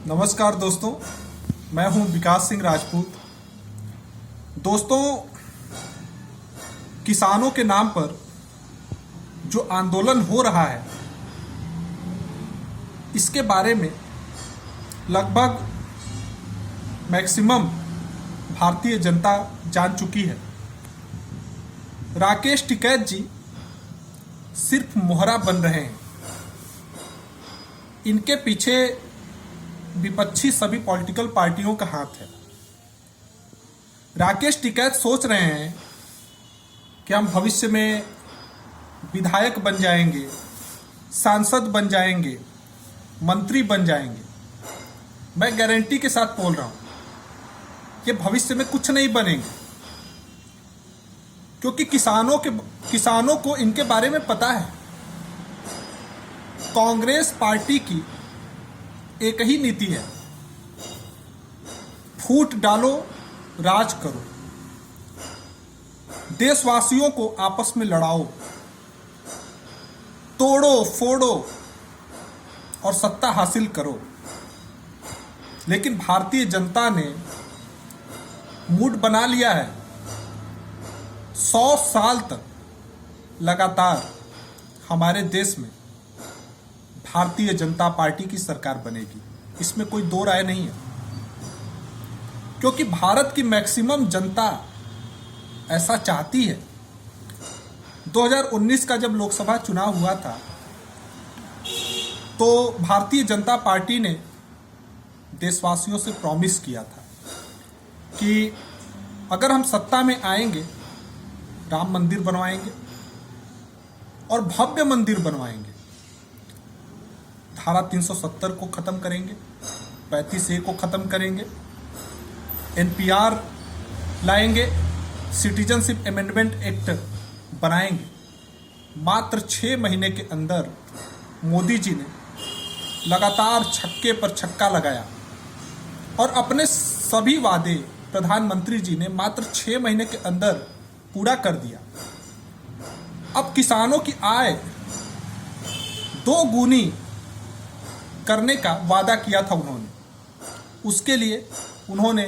नमस्कार दोस्तों, मैं हूं विकास सिंह राजपूत। दोस्तों, किसानों के नाम पर जो आंदोलन हो रहा है, इसके बारे में लगभग मैक्सिमम भारतीय जनता जान चुकी है। राकेश टिकैत जी सिर्फ मोहरा बन रहे हैं। इनके पीछे विपक्षी सभी पॉलिटिकल पार्टियों का हाथ है। राकेश टिकैत सोच रहे हैं कि हम भविष्य में विधायक बन जाएंगे, सांसद बन जाएंगे, मंत्री बन जाएंगे। मैं गारंटी के साथ बोल रहा हूं कि भविष्य में कुछ नहीं बनेंगे, क्योंकि किसानों को इनके बारे में पता है। कांग्रेस पार्टी की एक ही नीति है, फूट डालो, राज करो, देशवासियों को आपस में लड़ाओ, तोड़ो फोड़ो और सत्ता हासिल करो। लेकिन भारतीय जनता ने मूड बना लिया है। 100 साल तक लगातार हमारे देश में भारतीय जनता पार्टी की सरकार बनेगी, इसमें कोई दो राय नहीं है। क्योंकि भारत की मैक्सिमम जनता ऐसा चाहती है। 2019 का जब लोकसभा चुनाव हुआ था, तो भारतीय जनता पार्टी ने देशवासियों से प्रॉमिस किया था कि अगर हम सत्ता में आएंगे, राम मंदिर बनवाएंगे और भव्य मंदिर बनवाएंगे। धारा 370 को खत्म करेंगे, 35A को खत्म करेंगे, NPR लाएंगे, सिटीजनशिप अमेंडमेंट एक्ट बनाएंगे। मात्र 6 महीने के अंदर मोदी जी ने लगातार छक्के पर छक्का लगाया और अपने सभी वादे प्रधानमंत्री जी ने मात्र 6 महीने के अंदर पूरा कर दिया। अब किसानों की आय 2 गुनी करने का वादा किया था उन्होंने। उसके लिए उन्होंने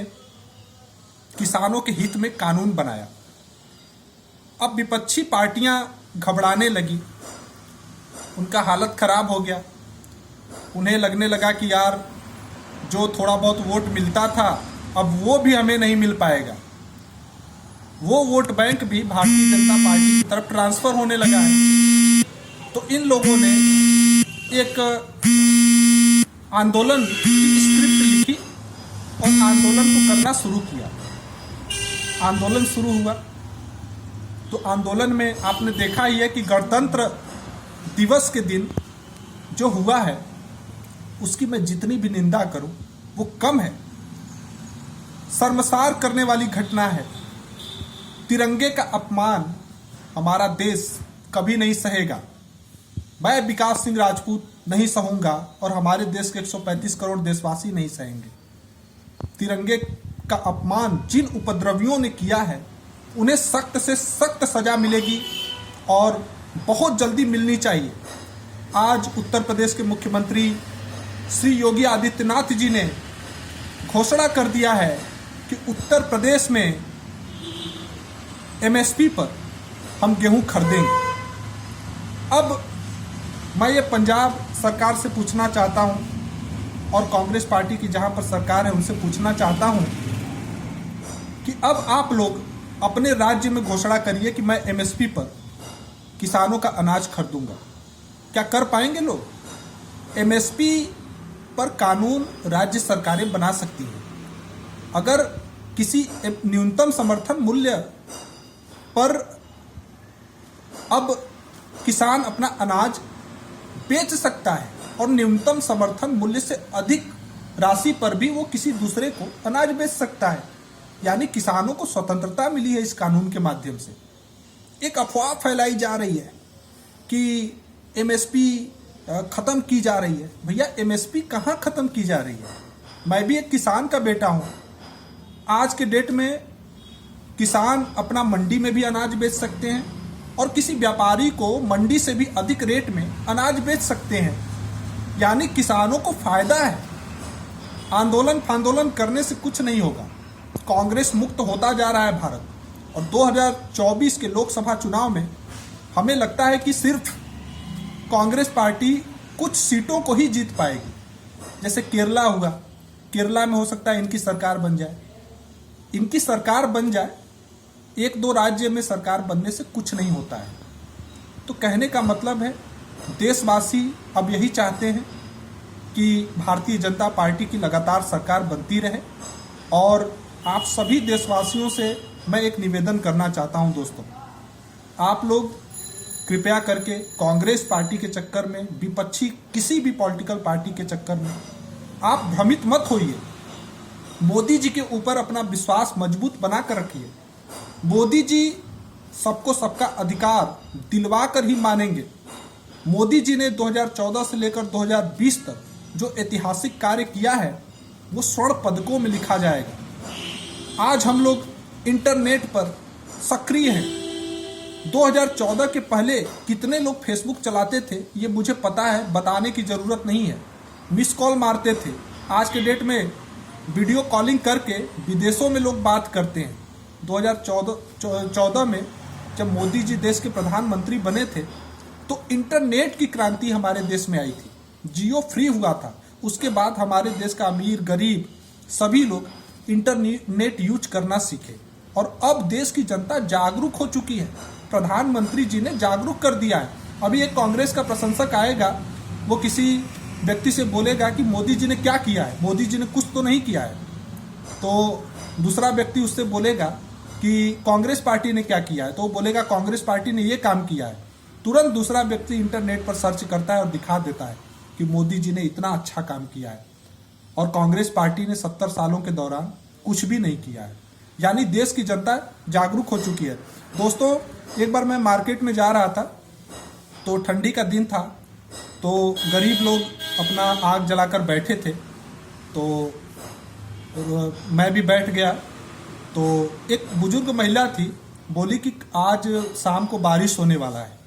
किसानों के हित में कानून बनाया। अब विपक्षी पार्टियां घबराने लगी, उनका हालत खराब हो गया। उन्हें लगने लगा कि यार, जो थोड़ा बहुत वोट मिलता था, अब वो भी हमें नहीं मिल पाएगा। वो वोट बैंक भी भारतीय जनता पार्टी की तरफ ट्रांसफर होने लगा है। तो इन लोगों ने एक आंदोलन की स्क्रिप्ट लिखी और आंदोलन को करना शुरू किया। आंदोलन शुरू हुआ तो आंदोलन में आपने देखा ही है कि गणतंत्र दिवस के दिन जो हुआ है, उसकी मैं जितनी भी निंदा करूं वो कम है। शर्मसार करने वाली घटना है। तिरंगे का अपमान हमारा देश कभी नहीं सहेगा। मैं विकास सिंह राजपूत नहीं सहूंगा और हमारे देश के 135 करोड़ देशवासी नहीं सहेंगे। तिरंगे का अपमान जिन उपद्रवियों ने किया है, उन्हें सख्त से सख्त सजा मिलेगी और बहुत जल्दी मिलनी चाहिए। आज उत्तर प्रदेश के मुख्यमंत्री श्री योगी आदित्यनाथ जी ने घोषणा कर दिया है कि उत्तर प्रदेश में MSP पर हम गेहूं खरीदेंगे। अब मैं ये पंजाब सरकार से पूछना चाहता हूं और कांग्रेस पार्टी की जहां पर सरकार है उनसे पूछना चाहता हूं कि अब आप लोग अपने राज्य में घोषणा करिए कि मैं MSP पर किसानों का अनाज खरीदूंगा। क्या कर पाएंगे लोग? MSP पर कानून राज्य सरकारें बना सकती हैं। अगर किसी न्यूनतम समर्थन मूल्य पर अब किसान अपना अनाज बेच सकता है और न्यूनतम समर्थन मूल्य से अधिक राशि पर भी वो किसी दूसरे को अनाज बेच सकता है। यानी किसानों को स्वतंत्रता मिली है इस कानून के माध्यम से। एक अफवाह फैलाई जा रही है कि MSP खत्म की जा रही है। भैया, MSP कहाँ खत्म की जा रही है? मैं भी एक किसान का बेटा हूँ। आज के डेट में किसान अपना मंडी में भी अनाज बेच सकते हैं और किसी व्यापारी को मंडी से भी अधिक रेट में अनाज बेच सकते हैं। यानी किसानों को फायदा है। आंदोलन करने से कुछ नहीं होगा। कांग्रेस मुक्त होता जा रहा है भारत, और 2024 के लोकसभा चुनाव में हमें लगता है कि सिर्फ कांग्रेस पार्टी कुछ सीटों को ही जीत पाएगी। जैसे केरला हुआ, केरला में हो सकता है इनकी सरकार बन जाए। इनकी सरकार बन जाए, एक दो राज्य में सरकार बनने से कुछ नहीं होता है। तो कहने का मतलब है, देशवासी अब यही चाहते हैं कि भारतीय जनता पार्टी की लगातार सरकार बनती रहे। और आप सभी देशवासियों से मैं एक निवेदन करना चाहता हूं दोस्तों, आप लोग कृपया करके कांग्रेस पार्टी के चक्कर में, विपक्षी किसी भी पॉलिटिकल पार्टी के चक्कर में आप भ्रमित मत होइए। मोदी जी के ऊपर अपना विश्वास मजबूत बना कर रखिए। मोदी जी सबको सबका अधिकार दिलवा कर ही मानेंगे। मोदी जी ने 2014 से लेकर 2020 तक जो ऐतिहासिक कार्य किया है वो स्वर्ण पदकों में लिखा जाएगा। आज हम लोग इंटरनेट पर सक्रिय हैं। 2014 के पहले कितने लोग फेसबुक चलाते थे ये मुझे पता है, बताने की ज़रूरत नहीं है। मिस कॉल मारते थे। आज के डेट में वीडियो कॉलिंग करके विदेशों में लोग बात करते हैं। 2014 में जब मोदी जी देश के प्रधानमंत्री बने थे तो इंटरनेट की क्रांति हमारे देश में आई थी। जियो फ्री हुआ था। उसके बाद हमारे देश का अमीर गरीब सभी लोग इंटरनेट यूज करना सीखे, और अब देश की जनता जागरूक हो चुकी है। प्रधानमंत्री जी ने जागरूक कर दिया है। अभी एक कांग्रेस का प्रशंसक आएगा, वो किसी व्यक्ति से बोलेगा कि मोदी जी ने क्या किया है, मोदी जी ने कुछ तो नहीं किया है। तो दूसरा व्यक्ति उससे बोलेगा कि कांग्रेस पार्टी ने क्या किया है, तो वो बोलेगा कांग्रेस पार्टी ने ये काम किया है। तुरंत दूसरा व्यक्ति इंटरनेट पर सर्च करता है और दिखा देता है कि मोदी जी ने इतना अच्छा काम किया है, और कांग्रेस पार्टी ने 70 सालों के दौरान कुछ भी नहीं किया है। यानी देश की जनता जागरूक हो चुकी है। दोस्तों, एक बार मैं मार्केट में जा रहा था, तो ठंडी का दिन था, तो गरीब लोग अपना आग जलाकर बैठे थे, तो मैं भी बैठ गया। तो एक बुजुर्ग महिला थी, बोली कि आज शाम को बारिश होने वाला है।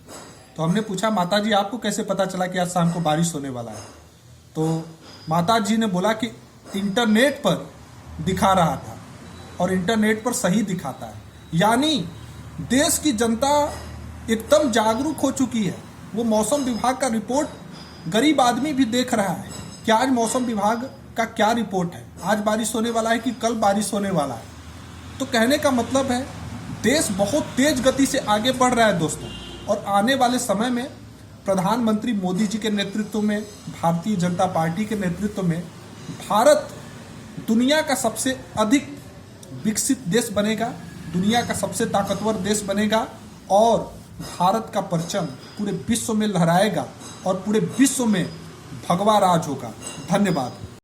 तो हमने पूछा, माता जी आपको कैसे पता चला कि आज शाम को बारिश होने वाला है? तो माता जी ने बोला कि इंटरनेट पर दिखा रहा था, और इंटरनेट पर सही दिखाता है। यानी देश की जनता एकदम जागरूक हो चुकी है। वो मौसम विभाग का रिपोर्ट गरीब आदमी भी देख रहा है कि आज मौसम विभाग का क्या रिपोर्ट है, आज बारिश होने वाला है कि कल बारिश होने वाला है। तो कहने का मतलब है, देश बहुत तेज गति से आगे बढ़ रहा है दोस्तों, और आने वाले समय में प्रधानमंत्री मोदी जी के नेतृत्व में, भारतीय जनता पार्टी के नेतृत्व में भारत दुनिया का सबसे अधिक विकसित देश बनेगा, दुनिया का सबसे ताकतवर देश बनेगा, और भारत का परचम पूरे विश्व में लहराएगा और पूरे विश्व में भगवा राज होगा। धन्यवाद।